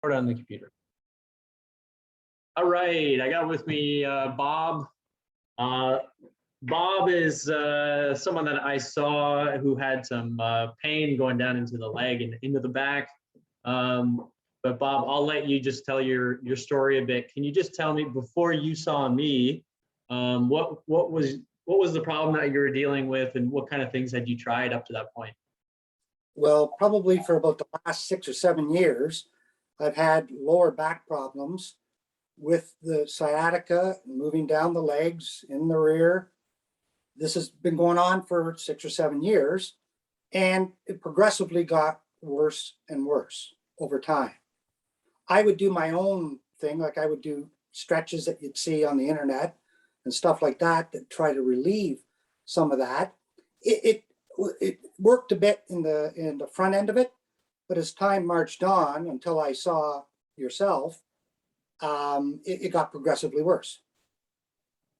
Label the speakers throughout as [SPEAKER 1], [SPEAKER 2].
[SPEAKER 1] Record on the computer. All right, I got with me Bob. Bob is someone that I saw who had some pain going down into the leg and into the back. But Bob, I'll let you just tell your story a bit. Can you just tell me, before you saw me, what was the problem that you were dealing with, and what kind of things had you tried up to that point?
[SPEAKER 2] Well, probably for about the last 6 or 7 years, I've had lower back problems with the sciatica, moving down the legs in the rear. This has been going on for 6 or 7 years, and it progressively got worse and worse over time. I would do my own thing, like I would do stretches that you'd see on the internet and stuff like that try to relieve some of that. It worked a bit in the front end of it, but as time marched on until I saw yourself, it got progressively worse.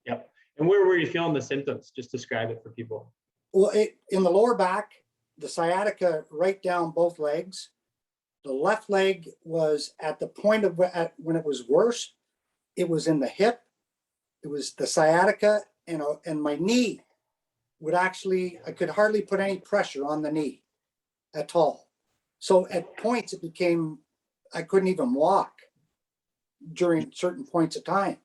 [SPEAKER 1] Yep. And where were you feeling the symptoms? Just describe it for people.
[SPEAKER 2] Well, in the lower back, the sciatica right down both legs. The left leg was at the point of when it was worse. It was in the hip. It was the sciatica, and my knee would actually, I could hardly put any pressure on the knee at all. So at points it became, I couldn't even walk during certain points of time.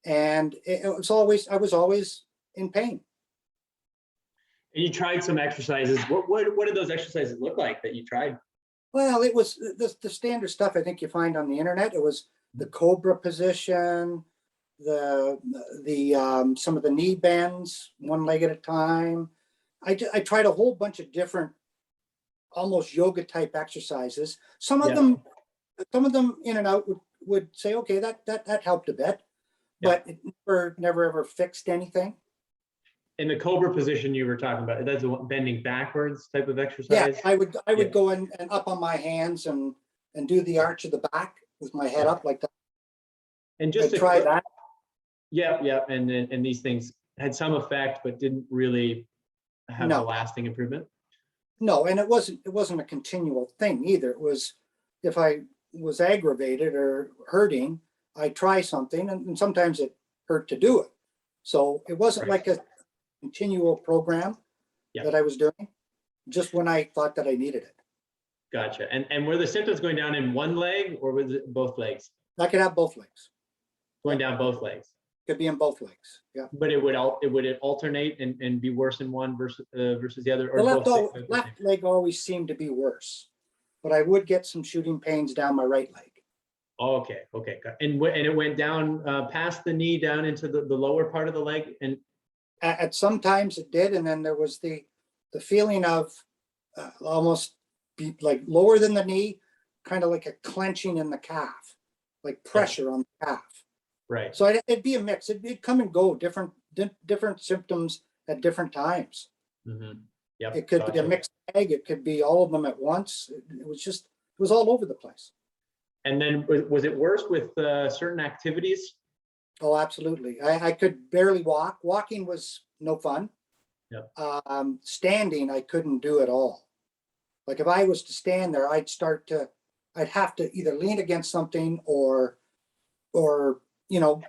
[SPEAKER 2] And I was always in pain.
[SPEAKER 1] And you tried some exercises. What did those exercises look like that you tried?
[SPEAKER 2] Well, it was the standard stuff I think you find on the internet. It was the cobra position, some of the knee bends, one leg at a time. I tried a whole bunch of different, almost yoga type exercises. Some of them in and out would say, okay, that helped a bit, but it never ever fixed anything.
[SPEAKER 1] In the cobra position you were talking about, that's a bending backwards type of exercise?
[SPEAKER 2] Yeah, I would go in and up on my hands and do the arch of the back with my head up like that.
[SPEAKER 1] And just to
[SPEAKER 2] try that.
[SPEAKER 1] Yeah. And these things had some effect, but didn't really have a lasting improvement?
[SPEAKER 2] No, and it wasn't a continual thing either. It was, if I was aggravated or hurting, I'd try something, and sometimes it hurt to do it. So it wasn't like a continual program that I was doing, just when I thought that I needed it.
[SPEAKER 1] Gotcha. And were the symptoms going down in one leg, or was it both legs?
[SPEAKER 2] I could have both legs.
[SPEAKER 1] Going down both legs?
[SPEAKER 2] Could be in both legs, yeah.
[SPEAKER 1] But it would alternate and be worse in one versus the other? Or
[SPEAKER 2] the left leg always seemed to be worse, but I would get some shooting pains down my right leg.
[SPEAKER 1] Okay. And it went down past the knee, down into the lower part of the leg? And
[SPEAKER 2] at some times it did, and then there was the feeling of almost be like lower than the knee, kind of like a clenching in the calf, like pressure on the calf.
[SPEAKER 1] Right.
[SPEAKER 2] So it'd be a mix. It'd come and go, different symptoms at different times.
[SPEAKER 1] Mm-hmm. Yep.
[SPEAKER 2] It could be a mixed bag. It could be all of them at once. It was all over the place. And
[SPEAKER 1] then was it worse with certain activities?
[SPEAKER 2] Oh, absolutely. I could barely walk. Walking was no fun.
[SPEAKER 1] Yep.
[SPEAKER 2] Standing, I couldn't do at all. Like if I was to stand there, I'd have to either lean against something or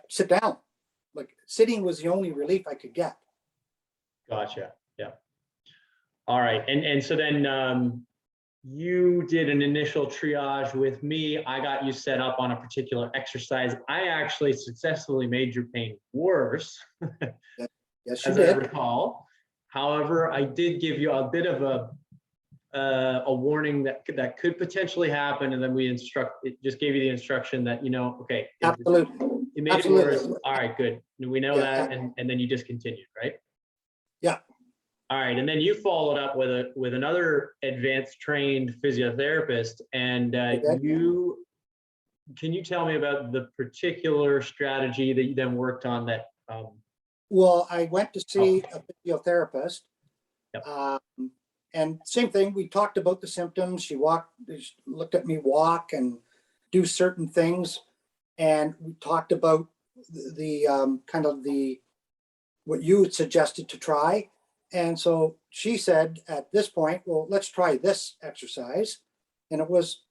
[SPEAKER 2] sit down. Like sitting was the only relief I could get.
[SPEAKER 1] Gotcha. Yeah. All right. And so then you did an initial triage with me. I got you set up on a particular exercise. I actually successfully made your pain worse.
[SPEAKER 2] Yes, you
[SPEAKER 1] as
[SPEAKER 2] did.
[SPEAKER 1] I recall. However, I did give you a bit of a warning that could potentially happen, and then it just gave you the instruction that, okay,
[SPEAKER 2] absolutely,
[SPEAKER 1] it made it worse. All right, good. We know that, and then you discontinued, right?
[SPEAKER 2] Yeah.
[SPEAKER 1] All right, and then you followed up with another advanced trained physiotherapist, and can you tell me about the particular strategy that you then worked on that?
[SPEAKER 2] Well, I went to see a physiotherapist.
[SPEAKER 1] Yep.
[SPEAKER 2] And same thing, we talked about the symptoms. She looked at me walk and do certain things. And we talked about what you had suggested to try. And so she said at this point, well, let's try this exercise. And it was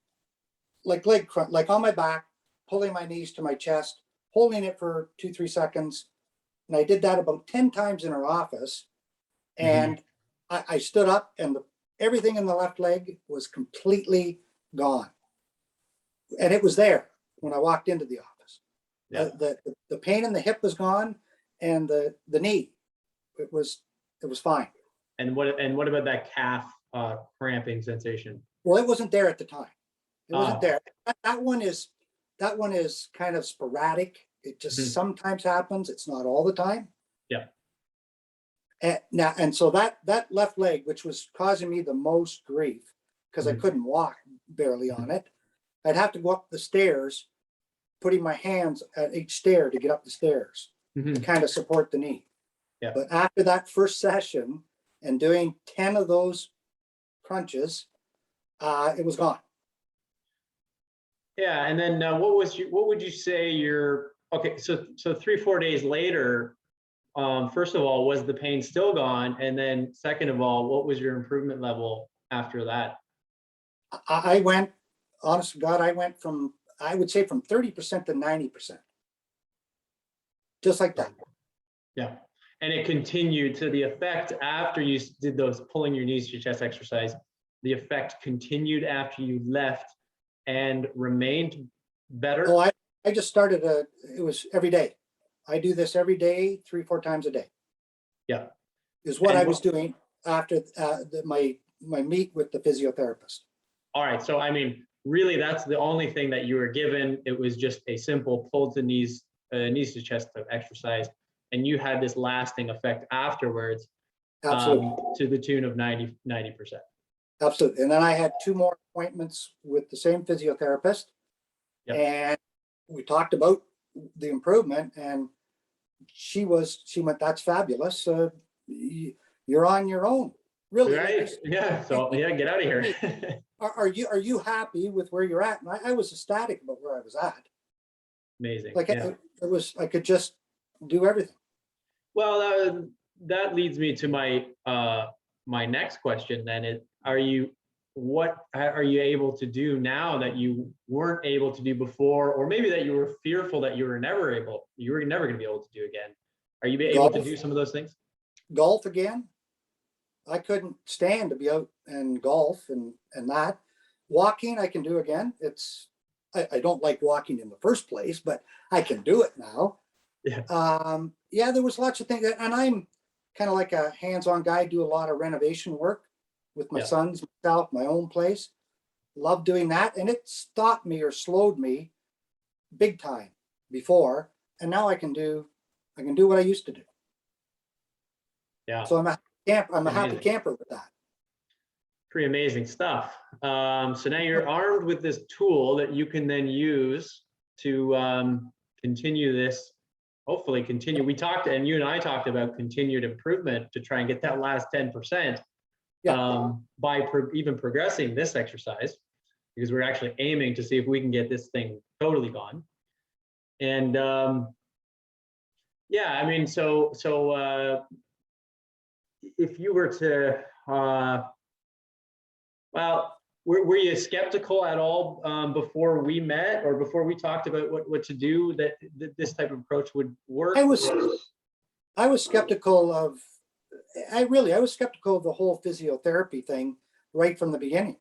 [SPEAKER 2] like leg crunch, like on my back, pulling my knees to my chest, holding it for 2-3 seconds. And I did that about 10 times in her office. And I stood up and everything in the left leg was completely gone. And it was there when I walked into the office.
[SPEAKER 1] Yeah.
[SPEAKER 2] The pain in the hip was gone, and the knee, it was fine.
[SPEAKER 1] And what about that calf cramping sensation?
[SPEAKER 2] Well, it wasn't there at the time. It wasn't
[SPEAKER 1] Oh.
[SPEAKER 2] there. That one is kind of sporadic. It just sometimes happens. It's not all the time.
[SPEAKER 1] Yeah.
[SPEAKER 2] And so that left leg, which was causing me the most grief because I couldn't walk barely on it, I'd have to go up the stairs, putting my hands at each stair to get up the stairs to kind of support the knee.
[SPEAKER 1] Yeah.
[SPEAKER 2] But after that first session and doing 10 of those crunches, it was gone.
[SPEAKER 1] Yeah, and then what would you say okay? So 3-4 days later, first of all, was the pain still gone? And then second of all, what was your improvement level after that?
[SPEAKER 2] I went, honest to God, I went from, I would say from 30% to 90%. Just like that.
[SPEAKER 1] Yeah. And it continued to the effect after you did those pulling your knees to your chest exercise, the effect continued after you left and remained better?
[SPEAKER 2] Oh, I just started, it was every day. I do this every day, 3-4 times a day.
[SPEAKER 1] Yeah.
[SPEAKER 2] Is what I was doing after my meet with the physiotherapist.
[SPEAKER 1] All right. So, I mean, really, that's the only thing that you were given. It was just a simple pull to knees to chest exercise. And you had this lasting effect afterwards.
[SPEAKER 2] Absolutely.
[SPEAKER 1] To the tune of 90%.
[SPEAKER 2] Absolutely. And then I had 2 more appointments with the same physiotherapist.
[SPEAKER 1] Yep.
[SPEAKER 2] And we talked about the improvement, and she went, "That's fabulous. You're on your own." Really?
[SPEAKER 1] Right. Yeah. So yeah, get out of here.
[SPEAKER 2] Are you happy with where you're at? And I was ecstatic about where I was at.
[SPEAKER 1] Amazing.
[SPEAKER 2] Like
[SPEAKER 1] yeah.
[SPEAKER 2] I could just do everything.
[SPEAKER 1] Well, that leads me to my my next question. Then what are you able to do now that you weren't able to do before, or maybe that you were fearful that you were never going to be able to do again? Are you able to do some of those things?
[SPEAKER 2] Golf again. I couldn't stand to be out and golf and that. Walking I can do again. I don't like walking in the first place, but I can do it now.
[SPEAKER 1] Yeah.
[SPEAKER 2] Yeah, there was lots of things, and I'm kind of like a hands-on guy. Do a lot of renovation work with my sons, myself, my own place. Love doing that, and it stopped me or slowed me big time before, and now I can do what I used to do.
[SPEAKER 1] Yeah.
[SPEAKER 2] So I'm a happy camper with that.
[SPEAKER 1] Pretty amazing stuff. So now you're armed with this tool that you can then use to continue this. Hopefully continue. We talked, and you and I talked about continued improvement to try and get that last 10%. By even progressing this exercise, because we're actually aiming to see if we can get this thing totally gone. And yeah, I mean, so if you were to, well, were you skeptical at all before we met or before we talked about what to do, that this type of approach would work?
[SPEAKER 2] I was skeptical of, I was skeptical of the whole physiotherapy thing right from the beginning,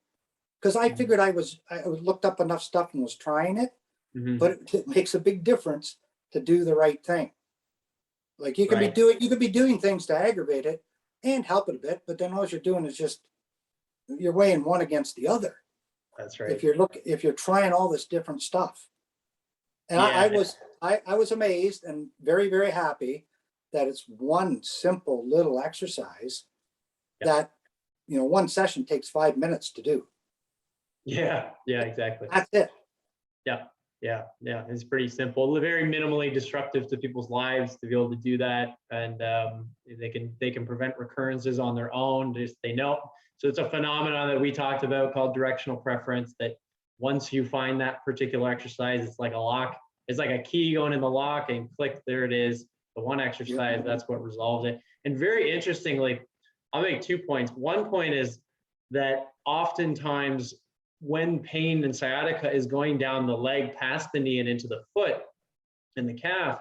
[SPEAKER 2] because I figured I looked up enough stuff and was trying it, but it makes a big difference to do the right thing. Like you could be doing things to aggravate it and help it a bit, but then all you're doing is just, you're weighing one against the other.
[SPEAKER 1] That's right.
[SPEAKER 2] If you're trying all this different stuff. And I was amazed and very, very happy that it's one simple little exercise that, one session takes 5 minutes to do.
[SPEAKER 1] Yeah, exactly.
[SPEAKER 2] That's it.
[SPEAKER 1] Yeah. It's pretty simple, very minimally disruptive to people's lives to be able to do that. And they can prevent recurrences on their own. They know. So it's a phenomenon that we talked about called directional preference, that once you find that particular exercise, it's like a lock. It's like a key going in the lock and click, there it is. The one exercise, that's what resolves it. And very interestingly, I'll make 2 points. One point is that oftentimes when pain and sciatica is going down the leg past the knee and into the foot and the calf,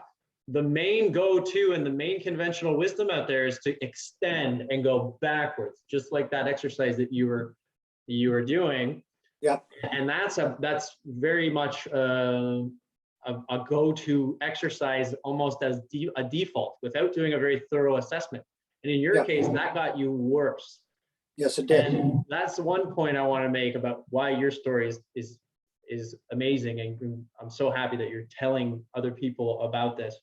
[SPEAKER 1] the main go-to and the main conventional wisdom out there is to extend and go backwards, just like that exercise that you were doing.
[SPEAKER 2] Yeah.
[SPEAKER 1] And that's very much a go-to exercise, almost as a default, without doing a very thorough assessment. And in your case, that got you worse.
[SPEAKER 2] Yes, it did.
[SPEAKER 1] And that's one point I want to make about why your story is amazing, and I'm so happy that you're telling other people about this.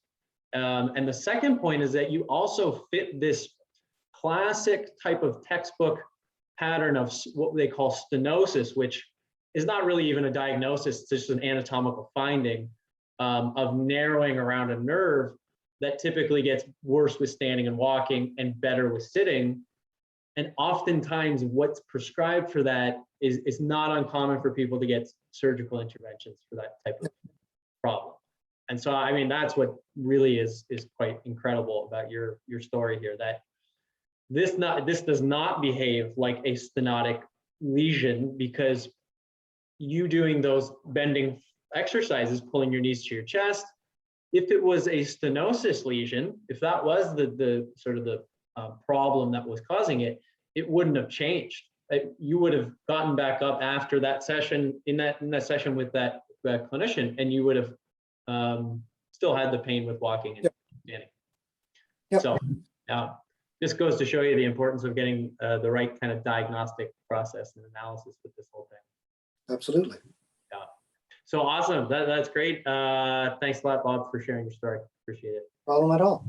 [SPEAKER 1] And the second point is that you also fit this classic type of textbook pattern of what they call stenosis, which is not really even a diagnosis, it's just an anatomical finding of narrowing around a nerve that typically gets worse with standing and walking and better with sitting. And oftentimes what's prescribed for that is not uncommon for people to get surgical interventions for that type of problem. And so, I mean, that's what really is quite incredible about your story here, that this does not behave like a stenotic lesion, because you doing those bending exercises, pulling your knees to your chest, if it was a stenosis lesion, if that was the sort of the problem that was causing it, it wouldn't have changed. You would have gotten back up after that session, in that session with that clinician, and you would have still had the pain with walking and standing.
[SPEAKER 2] Yep.
[SPEAKER 1] So this goes to show you the importance of getting the right kind of diagnostic process and analysis with this whole thing.
[SPEAKER 2] Absolutely.
[SPEAKER 1] Yeah. So awesome. That's great. Thanks a lot, Bob, for sharing your story. Appreciate it.
[SPEAKER 2] Problem at all.